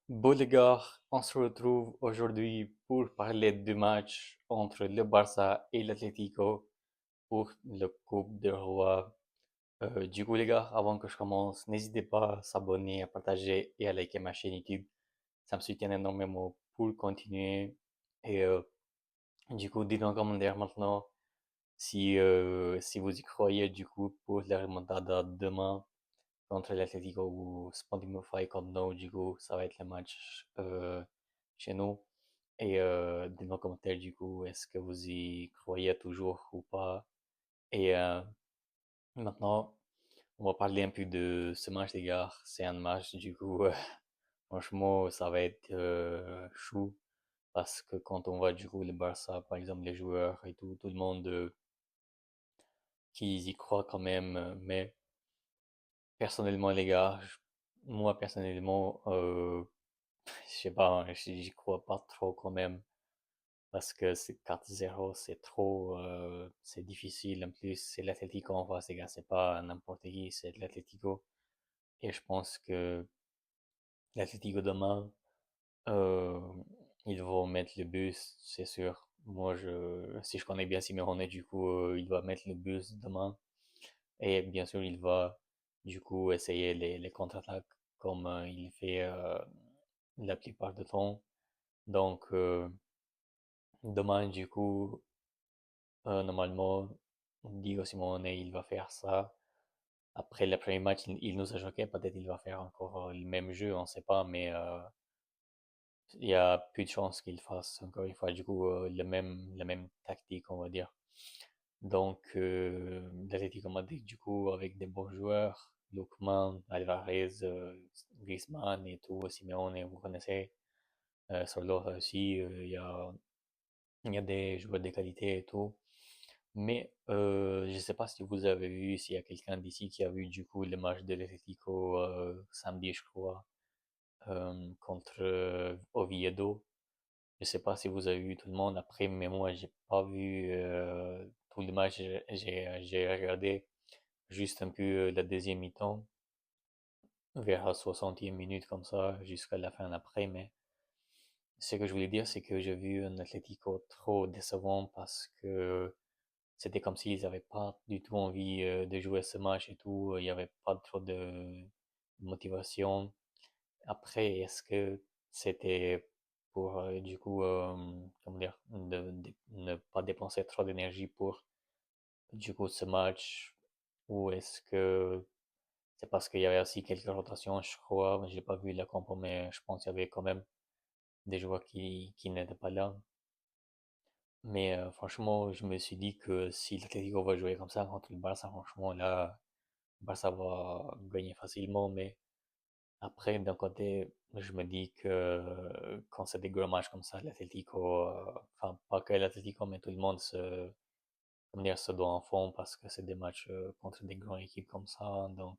Bon les gars, on se retrouve aujourd'hui pour parler du match entre le Barça et l'Atlético pour le Coupe de Roi. Du coup les gars, avant que je commence, n'hésitez pas à s'abonner, à partager et à liker ma chaîne YouTube. Ça me soutient énormément pour continuer. Et du coup, dites-moi en commentaire maintenant si vous y croyez du coup pour la remontada demain contre l'Atlético ou Sporting Mofai comme nous, du coup, ça va être le match chez nous. Et dans nos commentaires, du coup, est-ce que vous y croyez toujours ou pas? Et maintenant, on va parler un peu de ce match, les gars. C'est un match, du coup, franchement, ça va être chou. Parce que quand on voit, du coup, le Barça, par exemple, les joueurs et tout le monde qui y croit quand même. Mais personnellement, les gars, moi, personnellement, je sais pas, hein, j'y crois pas trop quand même. Parce que c'est 4-0, c'est trop, c'est difficile. En plus, c'est l'Atlético en face, les gars. C'est pas n'importe qui, c'est l'Atlético. Et je pense que l'Atlético demain, euh, ils vont mettre le bus, c'est sûr. Moi, si je connais bien Simeone, du coup, il va mettre le bus demain. Et bien sûr, il va, du coup, essayer les contre-attaques comme il fait la plupart du temps. Donc, demain, du coup, normalement, Diego Simeone, il va faire ça. Après le premier match, il nous a choqué. Peut-être il va faire encore le même jeu, on ne sait pas, mais il y a plus de chances qu'il fasse encore une fois, du coup, la même tactique, on va dire. Donc, l'Atlético Madrid, du coup, avec des bons joueurs, Lookman, Alvarez, Griezmann et tout, Simeone, vous connaissez, Sorloth aussi, il y a des joueurs de qualité et tout. Mais je ne sais pas si vous avez vu, s'il y a quelqu'un d'ici qui a vu du coup le match de l'Atlético samedi, je crois, contre Oviedo. Je ne sais pas si vous avez vu tout le monde après, mais moi, j'ai pas vu tout le match. J'ai regardé juste un peu la deuxième mi-temps, vers la 60e minute comme ça, jusqu'à la fin après. Mais ce que je voulais dire, c'est que j'ai vu un Atlético trop décevant parce que c'était comme s'ils n'avaient pas du tout envie de jouer ce match et tout. Il n'y avait pas trop de motivation. Après, est-ce que c'était pour du coup, comment dire, de ne pas dépenser trop d'énergie pour du coup ce match? Ou est-ce que c'est parce qu'il y avait aussi quelques rotations, je crois. J'ai pas vu la compo, mais je pense qu'il y avait quand même des joueurs qui n'étaient pas là. Mais franchement, je me suis dit que si l'Atlético va jouer comme ça contre le Barça, franchement, là, le Barça va gagner facilement. Mais après, d'un côté, je me dis que quand c'est des gros matchs comme ça, l'Atlético, enfin, pas que l'Atlético, mais tout le monde comment dire, se doit en fond parce que c'est des matchs contre des grandes équipes comme ça. Donc,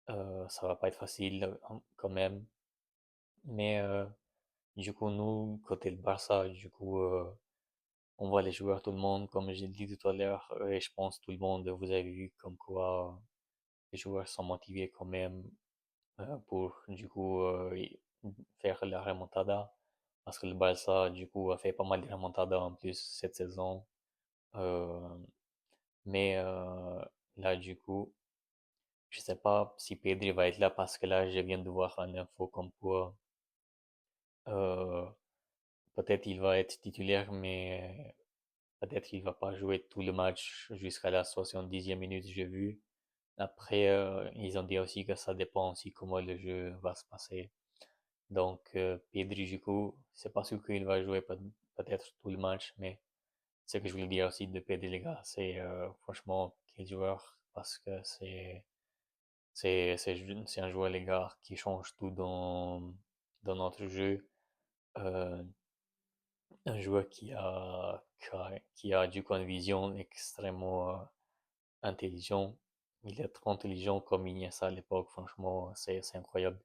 ça va pas être facile quand même. Mais du coup, nous, côté le Barça, du coup, on voit les joueurs, tout le monde, comme j'ai dit tout à l'heure, et je pense tout le monde, vous avez vu comme quoi les joueurs sont motivés quand même pour du coup faire la remontada. Parce que le Barça, du coup, a fait pas mal de remontada en plus cette saison. Euh, mais là, du coup, je sais pas si Pedri va être là parce que là, je viens de voir une info comme quoi euh, peut-être il va être titulaire, mais peut-être il va pas jouer tout le match jusqu'à la 70e minute, j'ai vu. Après, ils ont dit aussi que ça dépend aussi comment le jeu va se passer. Donc, Pedri, du coup, c'est pas sûr qu'il va jouer peut-être tout le match, mais ce que je voulais dire aussi de Pedri, les gars, c'est franchement quel joueur, parce que c'est un joueur, les gars, qui change tout dans notre jeu. Euh, un joueur qui a du coup une vision extrêmement intelligent. Il est trop intelligent comme Iniesta à l'époque, franchement, c'est incroyable.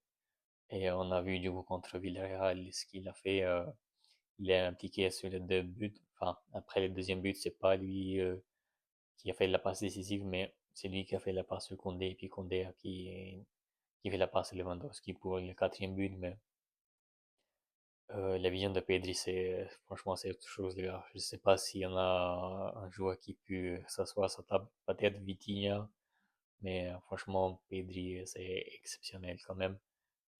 Et on a vu du coup contre Villarreal ce qu'il a fait. Il est impliqué sur les deux buts. Enfin, après le deuxième but, c'est pas lui qui a fait la passe décisive, mais c'est lui qui a fait la passe sur Condé. Et puis Condé qui fait la passe à Lewandowski pour le quatrième but, mais la vision de Pedri, franchement, c'est autre chose, les gars. Je sais pas s'il y en a un joueur qui peut s'asseoir à sa table, peut-être Vitinha, mais franchement, Pedri, c'est exceptionnel quand même.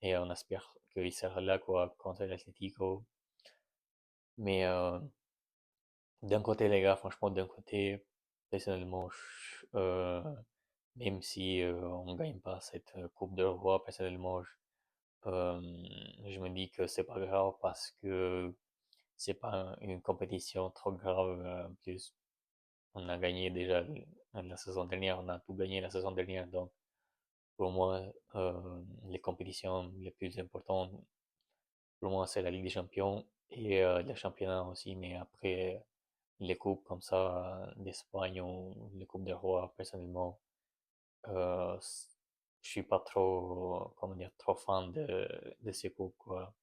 Et on espère qu'il sera là, quoi, contre l'Atlético. Mais d'un côté, les gars, franchement, d'un côté, personnellement, même si on gagne pas cette Coupe de Roi, personnellement, euh, je me dis que c'est pas grave parce que c'est pas une compétition trop grave. En plus, on a gagné déjà la saison dernière, on a tout gagné la saison dernière. Donc, pour moi, les compétitions les plus importantes, pour moi, c'est la Ligue des Champions et le championnat aussi. Mais après, les coupes comme ça d'Espagne ou les coupes de roi, personnellement, euh, c- je suis pas trop, comment dire, trop fan de ces coupes, quoi.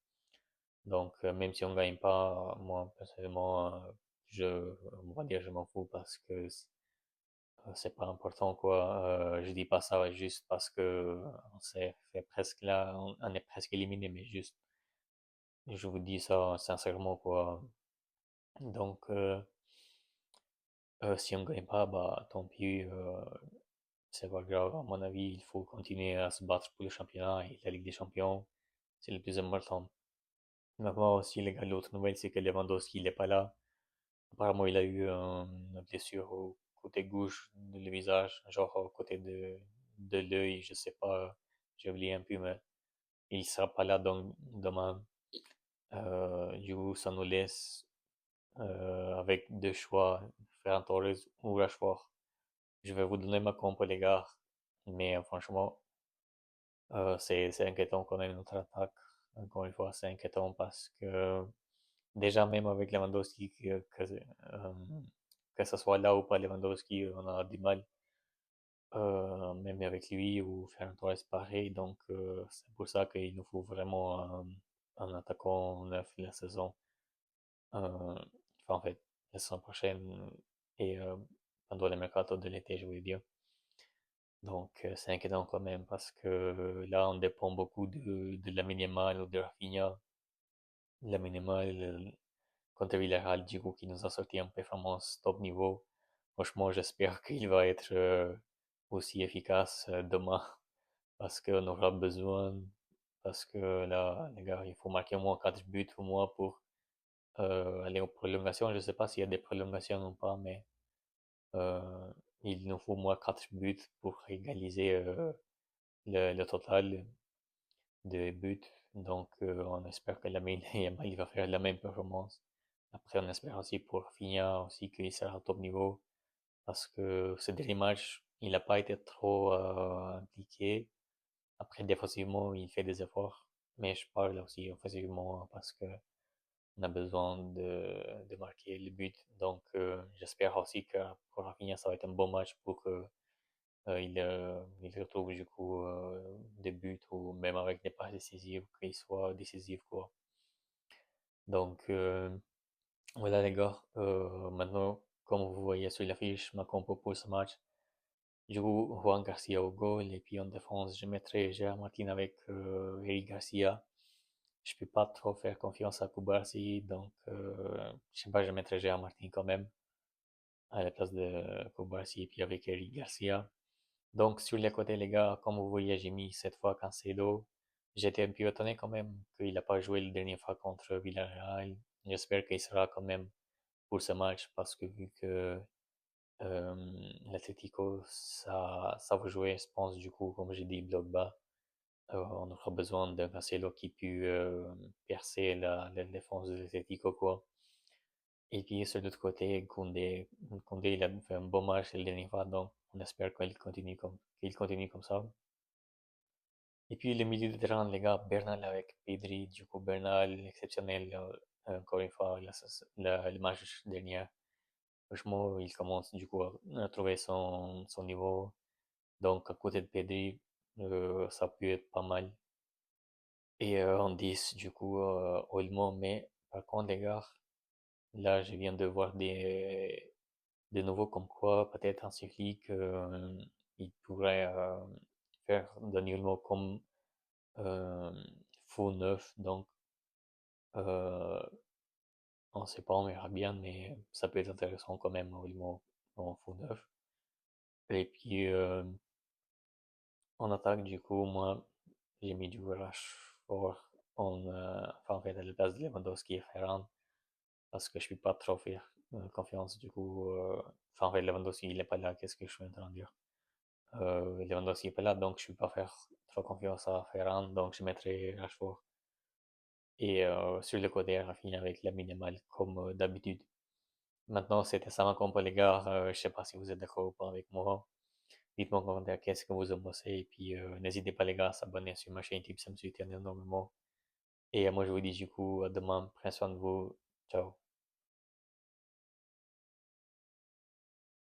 Donc, même si on gagne pas, moi, personnellement, on va dire, je m'en fous parce que c'est pas important, quoi. Je dis pas ça juste parce que on s'est fait presque là, on est presque éliminé, mais juste, je vous dis ça sincèrement, quoi. Donc, si on gagne pas, bah, tant pis, c'est pas grave. À mon avis, il faut continuer à se battre pour le championnat et la Ligue des Champions. C'est le plus important. Maintenant aussi, les gars, l'autre nouvelle, c'est que Lewandowski, il est pas là. Apparemment, il a eu une blessure au côté gauche du visage, genre au côté de l'œil, je sais pas, j'ai oublié un peu, mais il sera pas là donc demain. Du coup, ça nous laisse avec deux choix, Ferran Torres ou Rashford. Je vais vous donner ma compo, les gars, mais franchement, c'est inquiétant qu'on ait notre attaque. Encore une fois, c'est inquiétant parce que déjà même avec Lewandowski, que ce soit là ou pas Lewandowski, on a du mal. Même avec lui ou Ferran Torres pareil. Donc c'est pour ça qu'il nous faut vraiment un attaquant neuf la saison. Enfin, en fait, la saison prochaine et pendant le mercato de l'été, je voulais dire. Donc c'est inquiétant quand même parce que là on dépend beaucoup de la minimale ou de Rafinha. La minimale contre Villarreal, du coup, qui nous a sorti en performance top niveau. Franchement, j'espère qu'il va être aussi efficace demain parce qu'on aura besoin. Parce que là, les gars, il faut marquer au moins 4 buts au moins pour aller aux prolongations. Je ne sais pas s'il y a des prolongations ou pas, mais euh, il nous faut au moins 4 buts pour égaliser le total de buts. Donc, on espère que Lamine Yamal il va faire la même performance. Après, on espère aussi pour finir aussi qu'il sera au top niveau parce que ce dernier match, il n'a pas été trop impliqué. Après, défensivement, il fait des efforts, mais je parle aussi offensivement parce que on a besoin de marquer le but. Donc, j'espère aussi que pour Rafinha, ça va être un bon match pour que il retrouve du coup des buts ou même avec des passes décisives, qu'il soit décisif, quoi. Donc, voilà les gars. Maintenant, comme vous voyez sur l'affiche, ma compo pour ce match, du coup, Juan Garcia au goal et puis en défense, je mettrai Gérard Martin avec Eric Garcia. Je peux pas trop faire confiance à Kubarsi, donc je sais pas, je mettrai Gérard Martin quand même à la place de Kubarsi et puis avec Eric Garcia. Donc sur les côtés les gars, comme vous voyez, j'ai mis cette fois Cancelo. J'étais un peu étonné quand même qu'il n'a pas joué la dernière fois contre Villarreal. J'espère qu'il sera quand même pour ce match parce que vu que euh, l'Atlético, ça va jouer, je pense, du coup, comme j'ai dit, bloc bas. On aura besoin d'un Cancelo qui peut percer la défense de l'Atlético, quoi. Et puis, sur l'autre côté, Koundé, il a fait un bon match le dernier fois, donc on espère qu'il continue comme ça. Et puis, le milieu de terrain, les gars, Bernal avec Pedri, du coup, Bernal, exceptionnel, encore une fois, le match dernier. Franchement, il commence, du coup, à trouver son niveau. Donc, à côté de Pedri, ça peut être pas mal. Et en 10, du coup, Olmo. Mais par contre, les gars, là, je viens de voir des nouveaux comme quoi, peut-être Hansi Flick, il pourrait faire Dani Olmo comme euh, faux neuf, donc euh, on sait pas, on verra bien, mais ça peut être intéressant quand même, mon faux neuf. Et puis en attaque, du coup, moi, j'ai mis du Rashford enfin, en fait, à la place de Lewandowski et Ferran, parce que je suis pas trop faire confiance, du coup, enfin, en fait, Lewandowski, il est pas là, qu'est-ce que je suis en train de dire? Lewandowski est pas là, donc je ne vais pas faire trop confiance à Ferran, donc je mettrai Rashford. Et sur le côté, Rafinha avec la minimale, comme d'habitude. Maintenant, c'était ça ma compo, les gars. Je sais pas si vous êtes d'accord ou pas avec moi. Dites-moi en commentaire qu'est-ce que vous en pensez. Et puis, n'hésitez pas, les gars, à s'abonner sur ma chaîne YouTube, ça me soutient énormément. Et moi, je vous dis du coup, à demain, prenez soin de vous. Ciao.